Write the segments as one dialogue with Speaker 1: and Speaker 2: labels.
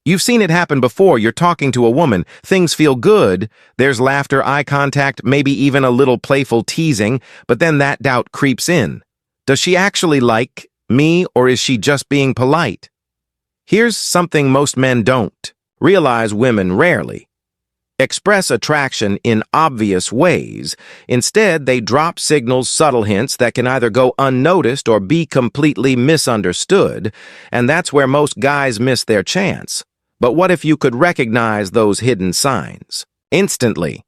Speaker 1: You've seen it happen before. You're talking to a woman, things feel good, there's laughter, eye contact, maybe even a little playful teasing, but then that doubt creeps in. Does she actually like me, or is she just being polite? Here's something most men don't realize: women rarely express attraction in obvious ways. Instead, they drop signals, subtle hints that can either go unnoticed or be completely misunderstood, and that's where most guys miss their chance. But what if you could recognize those hidden signs instantly?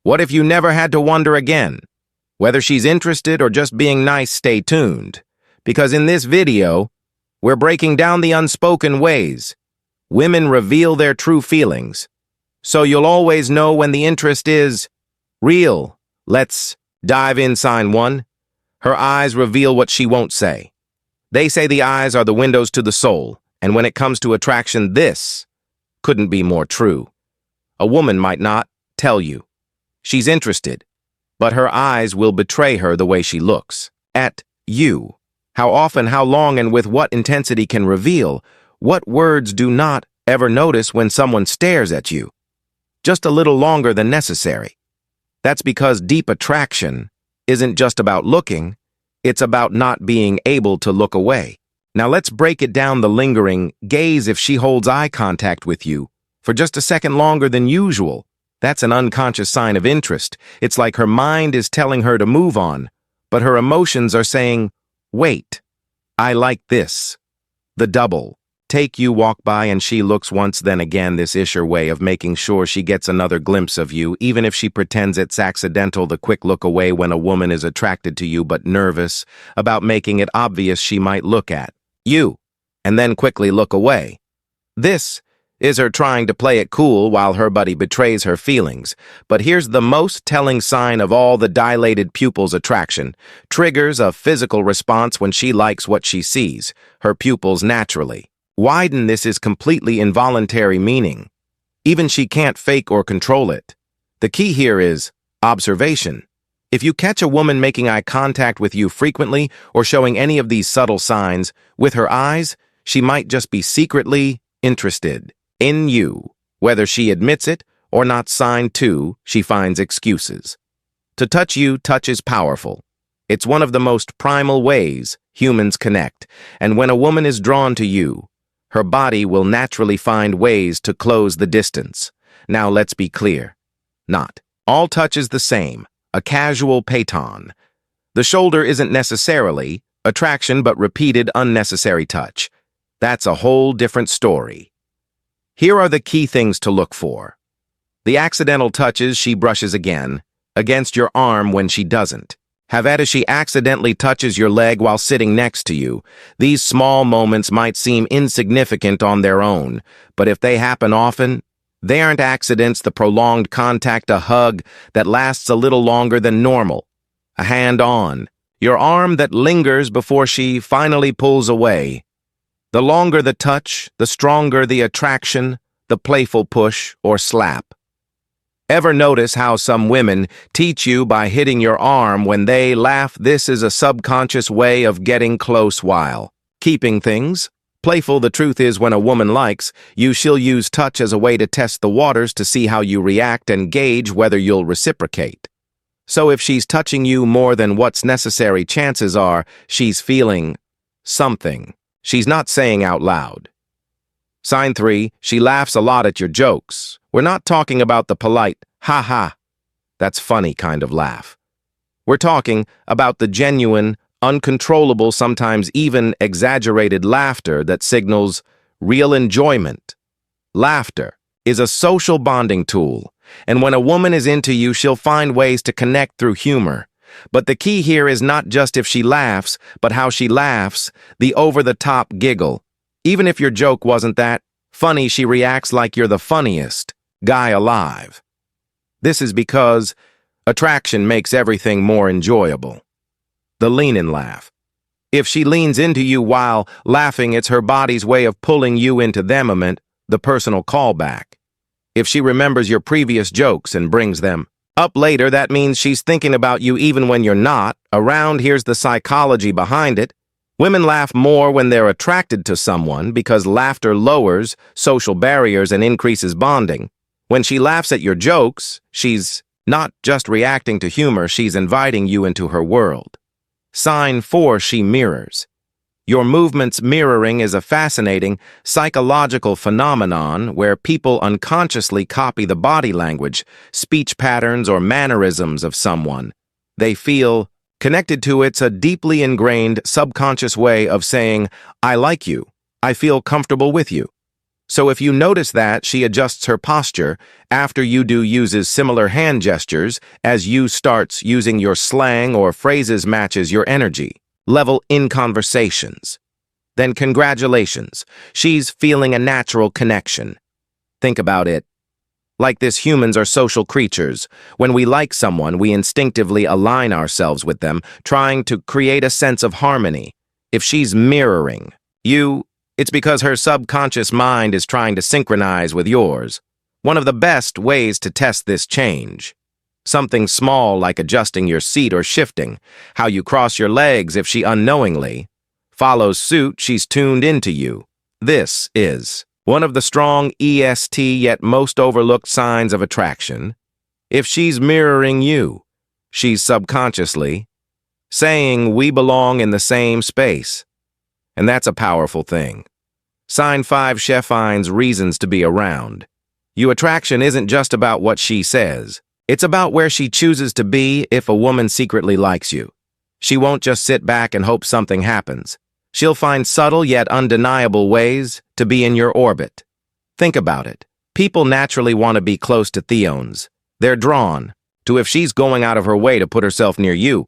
Speaker 1: What if you never had to wonder again? Whether she's interested or just being nice, stay tuned. Because in this video, we're breaking down the unspoken ways women reveal their true feelings, so you'll always know when the interest is real. Let's dive in. Sign 1. Her eyes reveal what she won't say. They say the eyes are the windows to the soul, and when it comes to attraction, this couldn't be more true. A woman might not tell you she's interested, but her eyes will betray her the way she looks at you. How often, how long, and with what intensity can reveal what words do not ever notice when someone stares at you just a little longer than necessary. That's because deep attraction isn't just about looking, it's about not being able to look away. Now let's break it down: the lingering gaze. If she holds eye contact with you for just a second longer than usual, that's an unconscious sign of interest. It's like her mind is telling her to move on, but her emotions are saying, wait, I like this. The double take: you walk by and she looks once, then again. This is her way of making sure she gets another glimpse of you, even if she pretends it's accidental. The quick look away: when a woman is attracted to you but nervous about making it obvious, she might look at you and then quickly look away. This is her trying to play it cool while her buddy betrays her feelings. But here's the most telling sign of all: the dilated pupils. Attraction triggers a physical response when she likes what she sees. Her pupils naturally widen. This is completely involuntary, meaning even she can't fake or control it. The key here is observation. If you catch a woman making eye contact with you frequently or showing any of these subtle signs with her eyes, she might just be secretly interested in you, whether she admits it or not. Sign 2, she finds excuses to touch you. Touch is powerful. It's one of the most primal ways humans connect, and when a woman is drawn to you, her body will naturally find ways to close the distance. Now let's be clear. Not all touch is the same. A casual paton. The shoulder isn't necessarily attraction, but repeated unnecessary touch. That's a whole different story. Here are the key things to look for. The accidental touches: she brushes against your arm when she doesn't. Have at it: she accidentally touches your leg while sitting next to you. These small moments might seem insignificant on their own, but if they happen often, they aren't accidents. The prolonged contact: a hug that lasts a little longer than normal. A hand on your arm that lingers before she finally pulls away. The longer the touch, the stronger the attraction. The playful push or slap. Ever notice how some women teach you by hitting your arm when they laugh? This is a subconscious way of getting close while keeping things playful. The truth is, when a woman likes you, she'll use touch as a way to test the waters, to see how you react and gauge whether you'll reciprocate. So if she's touching you more than what's necessary, chances are she's feeling something she's not saying out loud. Sign 3, she laughs a lot at your jokes. We're not talking about the polite, ha ha, that's funny kind of laugh. We're talking about the genuine, uncontrollable, sometimes even exaggerated laughter that signals real enjoyment. Laughter is a social bonding tool, and when a woman is into you, she'll find ways to connect through humor. But the key here is not just if she laughs, but how she laughs, the over-the-top giggle. Even if your joke wasn't that funny, she reacts like you're the funniest guy alive. This is because attraction makes everything more enjoyable. The lean-in laugh. If she leans into you while laughing, it's her body's way of pulling you into the moment, the personal callback. If she remembers your previous jokes and brings them up later, that means she's thinking about you even when you're not around. Here's the psychology behind it. Women laugh more when they're attracted to someone because laughter lowers social barriers and increases bonding. When she laughs at your jokes, she's not just reacting to humor, she's inviting you into her world. Sign 4, she mirrors. Your movements mirroring is a fascinating psychological phenomenon where people unconsciously copy the body language, speech patterns, or mannerisms of someone. They feel connected to it's a deeply ingrained subconscious way of saying, I like you, I feel comfortable with you. So if you notice that she adjusts her posture after you do uses similar hand gestures as you starts using your slang or phrases matches your energy level in conversations, then congratulations, she's feeling a natural connection. Think about it. Like this, humans are social creatures. When we like someone, we instinctively align ourselves with them, trying to create a sense of harmony. If she's mirroring you, it's because her subconscious mind is trying to synchronize with yours. One of the best ways to test this change. Something small like adjusting your seat or shifting, how you cross your legs if she unknowingly follows suit, she's tuned into you. This is one of the strong EST yet most overlooked signs of attraction. If she's mirroring you, she's subconsciously saying we belong in the same space. And that's a powerful thing. Sign 5, she finds reasons to be around. Your attraction isn't just about what she says. It's about where she chooses to be if a woman secretly likes you. She won't just sit back and hope something happens. She'll find subtle yet undeniable ways to be in your orbit. Think about it. People naturally want to be close to Theons. They're drawn to if she's going out of her way to put herself near you.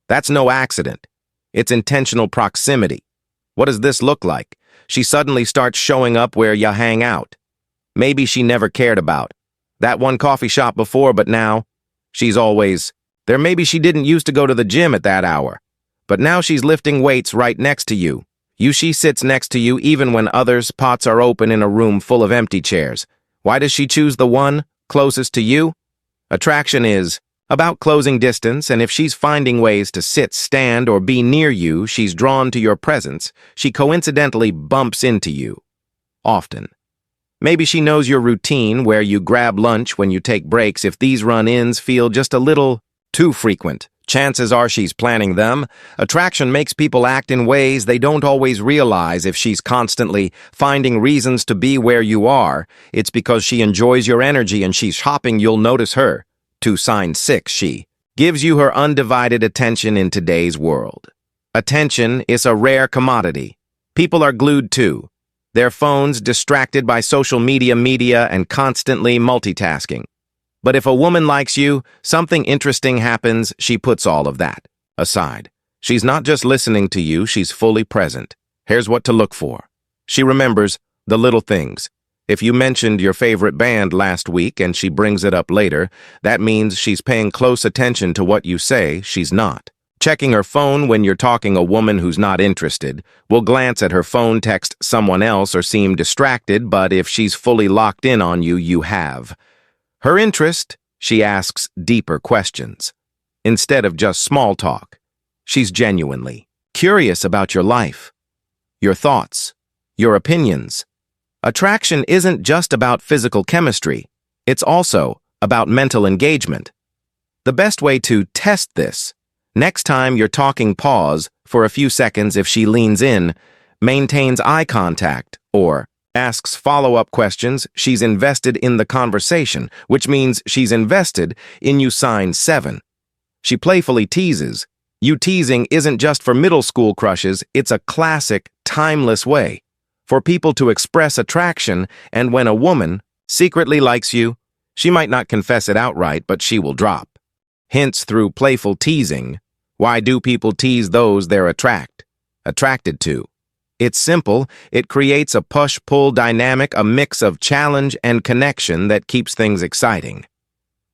Speaker 1: That's no accident. It's intentional proximity. What does this look like? She suddenly starts showing up where you hang out. Maybe she never cared about that one coffee shop before, but now she's always there. Maybe she didn't used to go to the gym at that hour, but now she's lifting weights right next to you. She sits next to you even when others' pots are open in a room full of empty chairs. Why does she choose the one closest to you? Attraction is about closing distance, and if she's finding ways to sit, stand, or be near you, she's drawn to your presence. She coincidentally bumps into you. Often. Maybe she knows your routine, where you grab lunch when you take breaks. If these run-ins feel just a little too frequent, chances are she's planning them. Attraction makes people act in ways they don't always realize. If she's constantly finding reasons to be where you are, it's because she enjoys your energy and she's shopping. You'll notice her. To sign 6, she gives you her undivided attention in today's world. Attention is a rare commodity. People are glued to their phones, distracted by social media, and constantly multitasking. But if a woman likes you, something interesting happens. She puts all of that aside. She's not just listening to you, she's fully present. Here's what to look for. She remembers the little things. If you mentioned your favorite band last week and she brings it up later, that means she's paying close attention to what you say. She's not checking her phone when you're talking. A woman who's not interested will glance at her phone, text someone else, or seem distracted, but if she's fully locked in on you, you have her interest. She asks deeper questions. Instead of just small talk, she's genuinely curious about your life, your thoughts, your opinions. Attraction isn't just about physical chemistry. It's also about mental engagement. The best way to test this: next time you're talking, pause for a few seconds. If she leans in, maintains eye contact, or asks follow-up questions, she's invested in the conversation, which means she's invested in you. Sign 7. She playfully teases. You teasing isn't just for middle school crushes, it's a classic, timeless way for people to express attraction. And when a woman secretly likes you, she might not confess it outright, but she will drop hints through playful teasing. Why do people tease those they're attracted to? It's simple. It creates a push-pull dynamic, a mix of challenge and connection that keeps things exciting.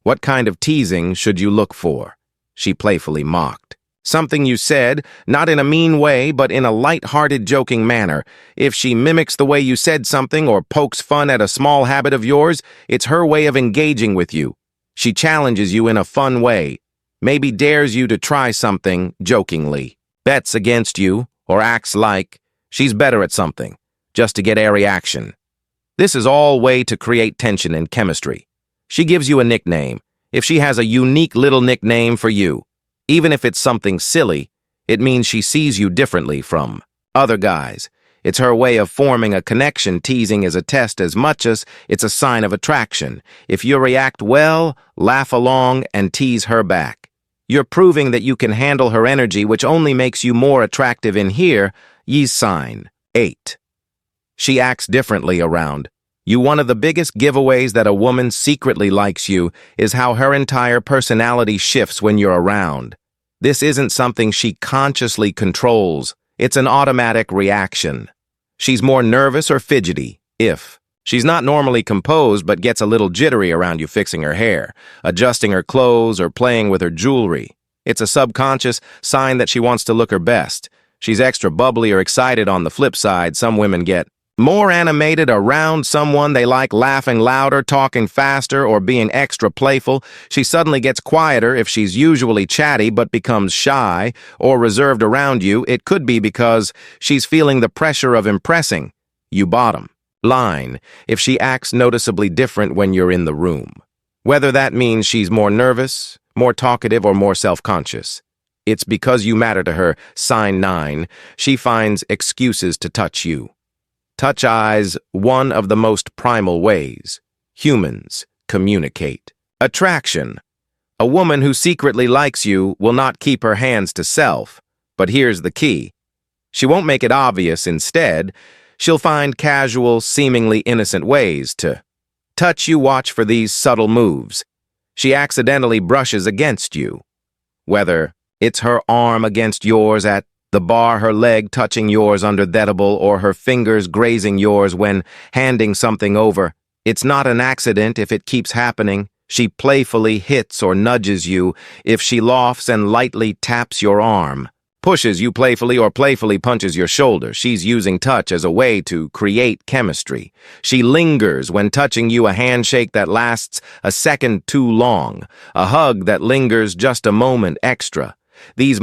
Speaker 1: What kind of teasing should you look for? She playfully mocked something you said, not in a mean way, but in a light-hearted, joking manner. If she mimics the way you said something or pokes fun at a small habit of yours, it's her way of engaging with you. She challenges you in a fun way, maybe dares you to try something jokingly, bets against you, or acts like she's better at something, just to get a reaction. This is all way to create tension in chemistry. She gives you a nickname. If she has a unique little nickname for you, even if it's something silly, it means she sees you differently from other guys. It's her way of forming a connection. Teasing is a test as much as it's a sign of attraction. If you react well, laugh along, and tease her back, you're proving that you can handle her energy, which only makes you more attractive in here. Ye's sign. 8. She acts differently around you. One of the biggest giveaways that a woman secretly likes you is how her entire personality shifts when you're around. This isn't something she consciously controls. It's an automatic reaction. She's more nervous or fidgety if she's not normally composed but gets a little jittery around you fixing her hair, adjusting her clothes, or playing with her jewelry. It's a subconscious sign that she wants to look her best. She's extra bubbly or excited. On the flip side, some women get more animated around someone they like, laughing louder, talking faster, or being extra playful. She suddenly gets quieter if she's usually chatty but becomes shy or reserved around you. It could be because she's feeling the pressure of impressing you. Bottom line, if she acts noticeably different when you're in the room, whether that means she's more nervous, more talkative, or more self-conscious, it's because you matter to her. Sign 9, she finds excuses to touch you. Touch eyes, one of the most primal ways humans communicate attraction. A woman who secretly likes you will not keep her hands to self. But here's the key. She won't make it obvious. Instead, she'll find casual, seemingly innocent ways to touch you. Watch for these subtle moves. She accidentally brushes against you. Whether it's her arm against yours at the bar, her leg touching yours under the table, or her fingers grazing yours when handing something over, it's not an accident if it keeps happening. She playfully hits or nudges you. If she laughs and lightly taps your arm, pushes you playfully, or playfully punches your shoulder, she's using touch as a way to create chemistry. She lingers when touching you, a handshake that lasts a second too long, a hug that lingers just a moment extra. These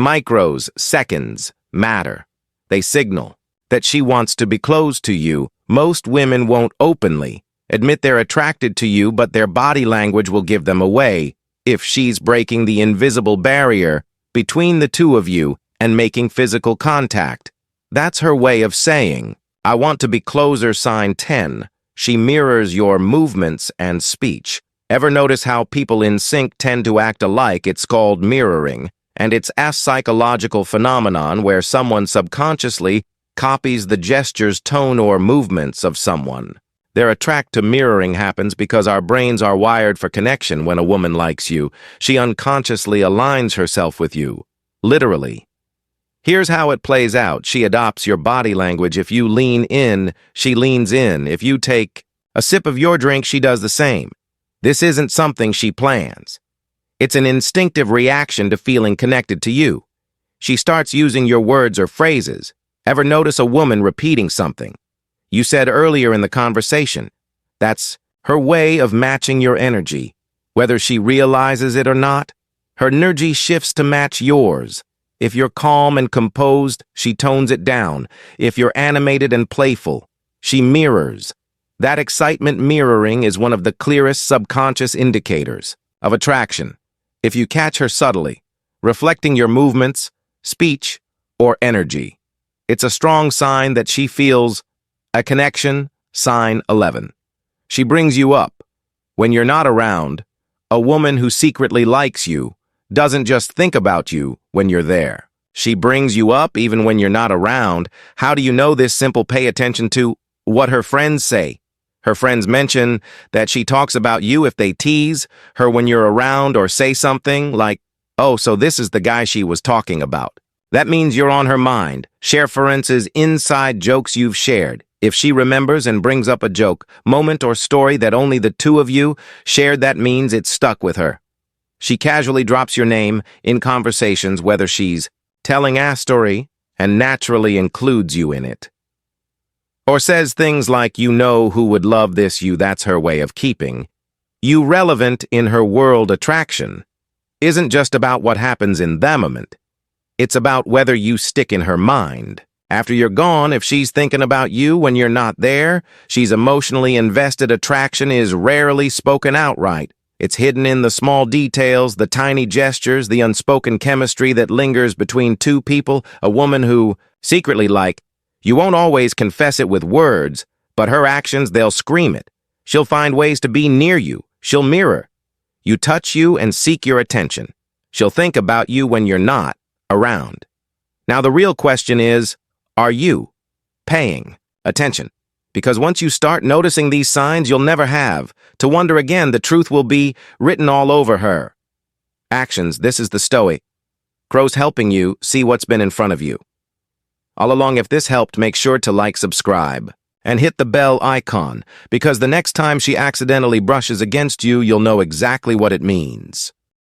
Speaker 1: seconds matter. They signal that she wants to be close to you. Most women won't openly admit they're attracted to you, but their body language will give them away. If she's breaking the invisible barrier between the two of you and making physical contact, that's her way of saying, I want to be closer. Sign 10, she mirrors your movements and speech. Ever notice how people in sync tend to act alike? It's called mirroring. And it's a psychological phenomenon where someone subconsciously copies the gestures, tone, or movements of someone. Their attract to mirroring happens because our brains are wired for connection. When a woman likes you, she unconsciously aligns herself with you, literally. Here's how it plays out. She adopts your body language. If you lean in, she leans in. If you take a sip of your drink, she does the same. This isn't something she plans. It's an instinctive reaction to feeling connected to you. She starts using your words or phrases. Ever notice a woman repeating something you said earlier in the conversation? That's her way of matching your energy. Whether she realizes it or not, her energy shifts to match yours. If you're calm and composed, she tones it down. If you're animated and playful, she mirrors. That excitement. Mirroring is one of the clearest subconscious indicators of attraction. If you catch her subtly, reflecting your movements, speech, or energy, it's a strong sign that she feels a connection. Sign 11. She brings you up. When you're not around, a woman who secretly likes you doesn't just think about you when you're there. She brings you up even when you're not around. How do you know this? Simple. Pay attention to what her friends say. Her friends mention that she talks about you if they tease her when you're around or say something like, oh, so this is the guy she was talking about. That means you're on her mind. Share, for instance, inside jokes you've shared. If she remembers and brings up a joke, moment, or story that only the two of you shared, that means it's stuck with her. She casually drops your name in conversations, whether she's telling a story, and naturally includes you in it. Or says things like, you know who would love this, you. That's her way of keeping you relevant in her world. Attraction isn't just about what happens in that moment. It's about whether you stick in her mind. After you're gone, if she's thinking about you when you're not there, she's emotionally invested. Attraction is rarely spoken outright. It's hidden in the small details, the tiny gestures, the unspoken chemistry that lingers between two people. A woman who, secretly like, you won't always confess it with words, but her actions, they'll scream it. She'll find ways to be near you. She'll mirror. You touch you and seek your attention. She'll think about you when you're not around. Now the real question is, are you paying attention? Because once you start noticing these signs, you'll never have to wonder again. The truth will be written all over her. Actions. This is the Stoic. Crow's helping you see what's been in front of you. All along, if this helped, make sure to like, subscribe, and hit the bell icon, because the next time she accidentally brushes against you, you'll know exactly what it means.